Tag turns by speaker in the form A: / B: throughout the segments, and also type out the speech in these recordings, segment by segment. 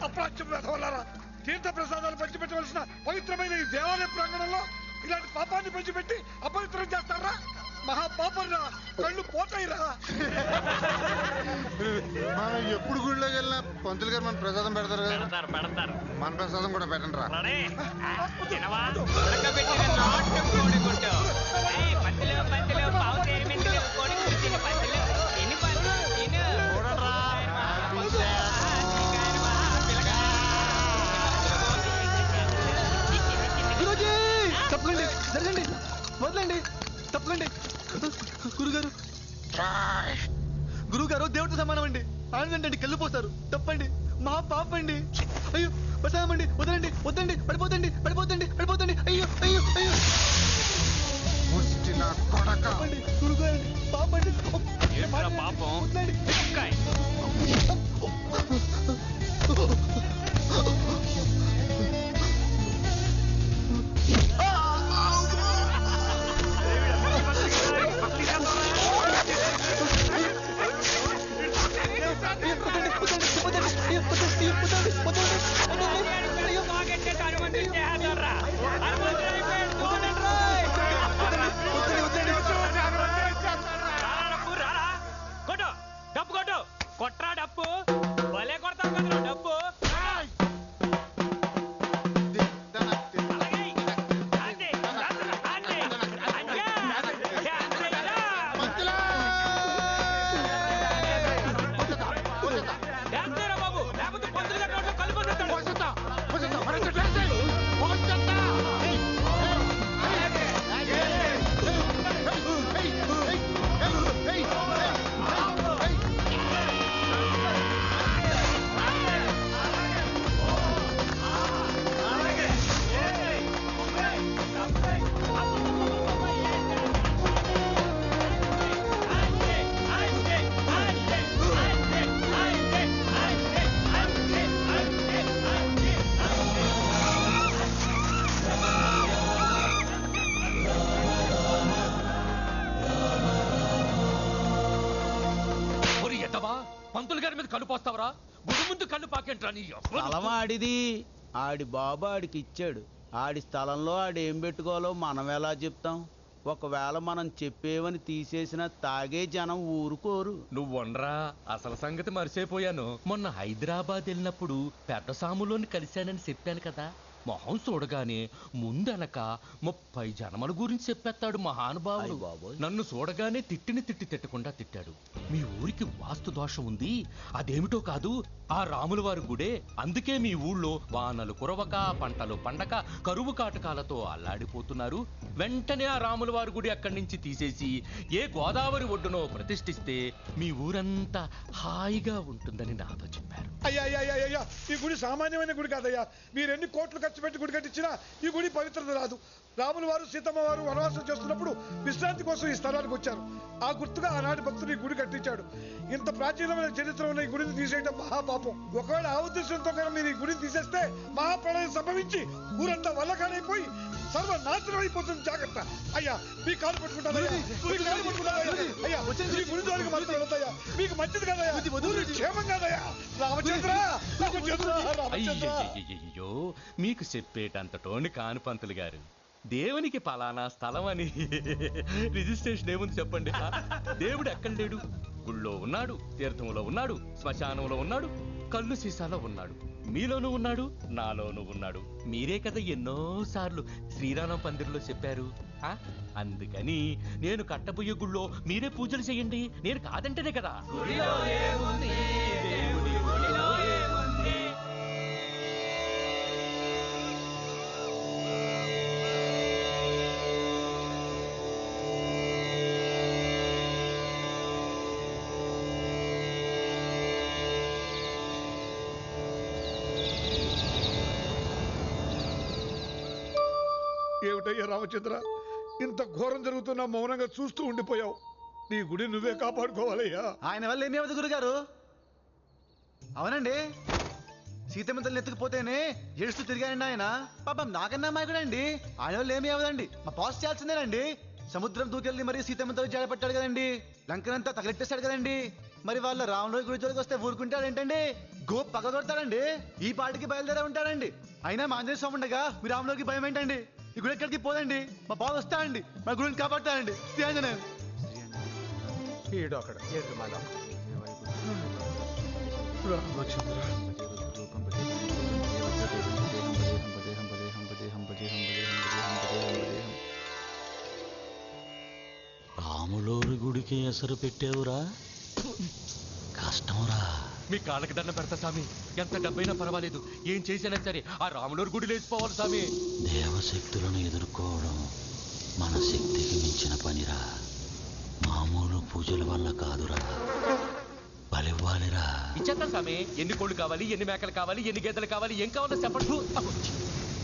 A: అప్రాచ్యం వెధవలారా, తీర్థ ప్రసాదాలు పంచిపెట్టవలసిన పవిత్రమైన ఈ దేవాలయ ప్రాంగణంలో ఇలాంటి పాపాన్ని పంచిపెట్టి అపవిత్రం చేస్తారా? మహాపాపంరా, కళ్ళు పోతాయిరా.
B: మనం ఎప్పుడు గుడిలోకి వెళ్ళినా పంతులు గారు మన ప్రసాదం పెడతారు కదా, మన ప్రసాదం కూడా పెట్టండి రా.
C: తప్పకండి, జరగండి, వదలండి, తప్పకండి. గురుగారు, గురుగారు దేవుడితో సమానం అండి. ఆనందండి, కళ్ళు పోస్తారు. తప్పండి, మా పాపండి. అయ్యో ప్రసాదమండి, వదలండి, వద్దండి, పడిపోతండి, పడిపోతండి, పడిపోతండి. అయ్యో అయ్యో అయ్యో, తప్పండి గురుగారు, పాపండి.
D: పాపం కొట్రా డప్పు, భలే కొడతావు కదా డప్పు. బాబు లేకపోతే పొద్దున పంతులు గారి మీద కళ్ళు పోస్తావరా? గుడి ముందు కళ్ళు పాకేంట్రా నీ?
E: స్థలం ఆడిది, ఆడి బాబు ఆడికి ఇచ్చాడు. ఆడి స్థలంలో ఆడేం పెట్టుకోవాలో మనం ఎలా చెప్తాం? ఒకవేళ మనం చెప్పేవని తీసేసిన తాగే జనం ఊరుకోరు.
D: నువ్వొండ్రా, అసలు సంగతి మర్చిపోయాను. మొన్న హైదరాబాద్ వెళ్ళినప్పుడు పెద్ద సాములోని కలిశానని చెప్పాను కదా. మొహం చూడగానే ముందనక 30 జన్మల గురించి చెప్పేస్తాడు మహానుభావుడు. నన్ను చూడగానే తిట్టకుండా తిట్టాడు. మీ ఊరికి వాస్తు దోషం ఉంది, అదేమిటో కాదు, ఆ రాముల వారి గుడే. అందుకే మీ ఊళ్ళో వానలు కురవక, పంటలు పండక, కరువు కాటకాలతో అల్లాడిపోతున్నారు. వెంటనే ఆ రాముల వారి గుడి అక్కడి నుంచి తీసేసి ఏ గోదావరి ఒడ్డునో ప్రతిష్ఠిస్తే మీ ఊరంతా హాయిగా ఉంటుందని నాతో చెప్పారు.
A: అయ్యా, ఈ గుడి సామాన్యమైన గుడి కాదయ్యా. మీరెన్ని కోట్లు ఖర్చు పెట్టి గుడి కట్టించినా ఈ గుడి పవిత్రత రాదు. రాముల వారు సీతమ్మ వారు వనవాసం చేస్తున్నప్పుడు విశ్రాంతి కోసం ఈ స్థలానికి వచ్చారు. ఆ గుర్తుగా ఆనాటి భక్తుడు ఈ గుడి కట్టించాడు. ఇంత ప్రాచీనమైన చరిత్ర ఉన్న ఈ గుడిని తీసేయడం మహాపాపం. ఒకవేళ ఆ ఉద్దేశంతో కనుక మీరు ఈ గుడిని తీసేస్తే మహాప్రళయం సంభవించి ఊరంతా వల్లకాడైపోయి సర్వనాశనం అయిపోతుంది. జాగ్రత్త అయ్యా, మీ కాలు పట్టుకుంటానయ్యా, అయ్యా ఈ గుడి జోలికి మాత్రం వెళ్తాయా? మీకు మంచిది కదయ్యా, క్షేమం కాదయ్యా.
D: అయ్యో, మీకు చెప్పేటంతటోని కాను పంతులు గారు. దేవునికి పలానా స్థలం అని రిజిస్ట్రేషన్ ఏముంది చెప్పండి? దేవుడు ఎక్కడ లేడు? గుళ్ళో ఉన్నాడు, తీర్థంలో ఉన్నాడు, శ్మశానంలో ఉన్నాడు, కళ్ళు సీసాలో ఉన్నాడు, మీలోనూ ఉన్నాడు, నాలోనూ ఉన్నాడు. మీరే కదా ఎన్నో సార్లు శ్రీరామ పందిరిలో చెప్పారు. అందుకని నేను కట్టబోయే గుళ్ళో మీరే పూజలు చేయండి, నేను కాదంటేనే కదా.
A: ఏమిటయ్యా రామచంద్ర, ఇంత ఘోరం జరుగుతున్నా మౌనంగా చూస్తూ ఉండిపోయావు. నీ గుడి నువ్వే కాపాడుకోవాలయ్యా.
C: ఆయన వల్ల ఏమేవద్దు గురుగారు. అవునండి, సీతమ్మ తల్లి ఎత్తుకుపోతేనే ఏడుస్తూ తిరిగానండి ఆయన. పాపం నాకన్నా మాయకుడండి. ఆయన వల్ల ఏమీ అవ్వదండి. మా పాస్ చేయాల్సిందేనండి. సముద్రం దూకెళ్ళి మరి సీతమ్మతో జాడపట్టాడు కదండి, లంకనంతా తగలెట్టేశాడు కదండి. మరి వాళ్ళ రాముడి గుడి జోలికి వస్తే ఊరుకుంటాడేంటండి? గోప్ పగ కొడతాడండి, ఈ పాటికి బయలుదేరే ఉంటాడండి. అయినా మా ఆంజనేయ స్వామి ఉండగా మీ రాములోకి భయం ఏంటండి? ఈ గుడి ఎక్కడికి పోదండి, మా బావ వస్తాడండి, మా గుడిని కాపాడుతాడండి. శ్రీ ఆంజనేయం.
F: రాములోరి గుడికి ఎసరు పెట్టావురా, కష్టంరా.
D: మీ కాళ్ళకి దండం పెడతా స్వామి, ఎంత డబ్బైనా పర్వాలేదు, ఏం చేసినా సరే ఆ రాములూరు గుడి లేచిపోవాలి స్వామి.
F: దేవశక్తులను ఎదుర్కోవడం మన శక్తికి మించిన పనిరా. మామూలు పూజల వల్ల కాదురా, బలివ్వాలిరా.
D: ఇచ్చేస్తాం స్వామి. ఎన్ని కోళ్ళు కావాలి, ఎన్ని మేకలు కావాలి, ఎన్ని గేదెలు కావాలి, ఏం కావాలో చెప్పండి.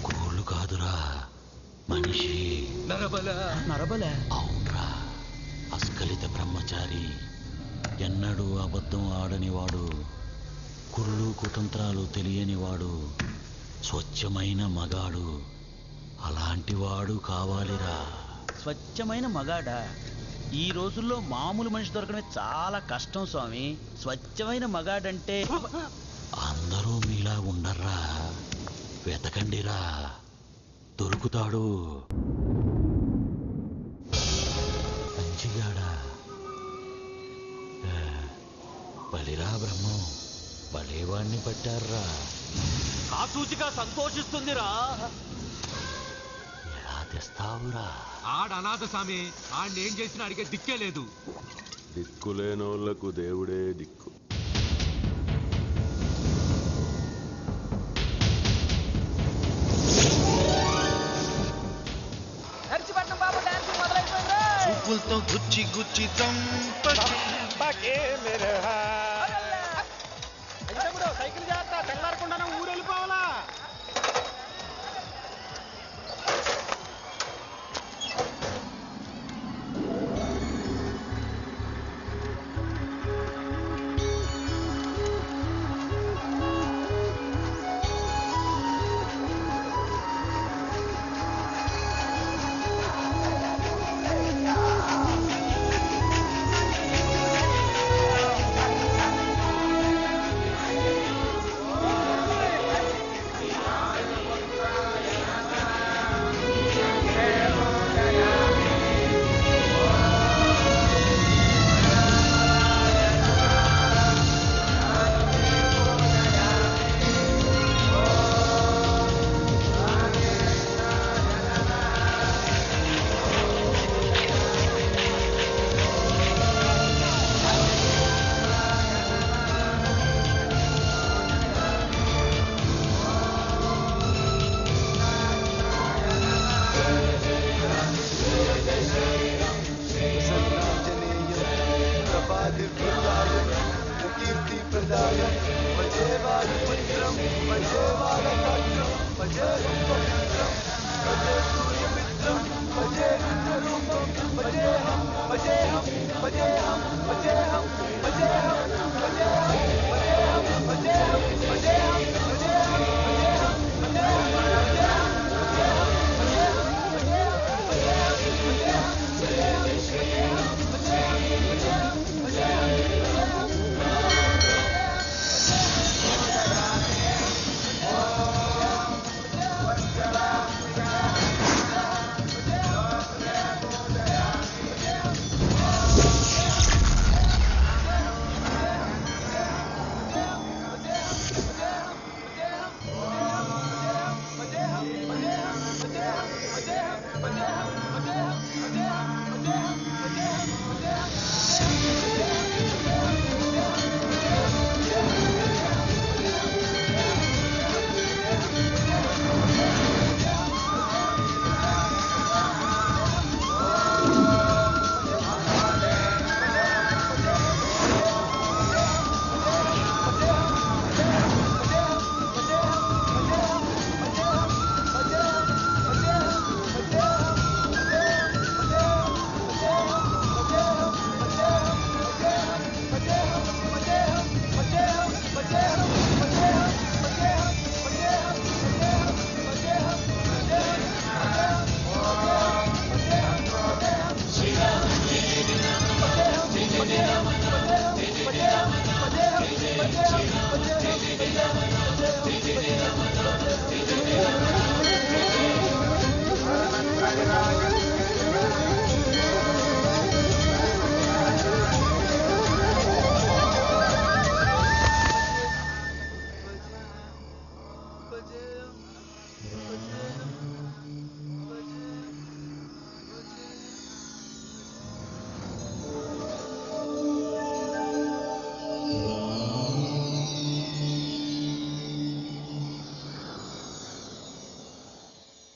F: కోళ్ళు కాదురా, మనిషి.
D: నరబల.
F: అవునరా, అస్కలిత బ్రహ్మచారి, ఎన్నడూ అబద్ధం ఆడనివాడు, కుళ్ళు కుతంత్రాలు తెలియనివాడు, స్వచ్ఛమైన మగాడు. అలాంటివాడు కావాలిరా.
E: స్వచ్ఛమైన మగాడా? ఈ రోజుల్లో మామూలు మనిషి దొరకడమే చాలా కష్టం స్వామి. స్వచ్ఛమైన మగాడంటే
F: అందరూ మీలా ఉండర్రా, వెతకండిరా, దొరుకుతాడు. మంచిగాడా? బలిరా బ్రహ్మం, బలేవాణ్ణి పట్టారా.
D: ఆ సూచిగా సంతోషిస్తుందిరా.
F: ఎలా తెస్తావురా?
D: ఆడ అనాథ స్వామి, ఆడేం చేసినా అడిగే దిక్కే లేదు.
G: దిక్కులేనోళ్లకు దేవుడే దిక్కు.
C: చూపులతో గుచ్చి గుచ్చి
E: సైకిల్ చేస్తా తెల్లారకుండా ఊరు వెళ్ళిపోవాలా?
C: కీర్తి ప్రదాయం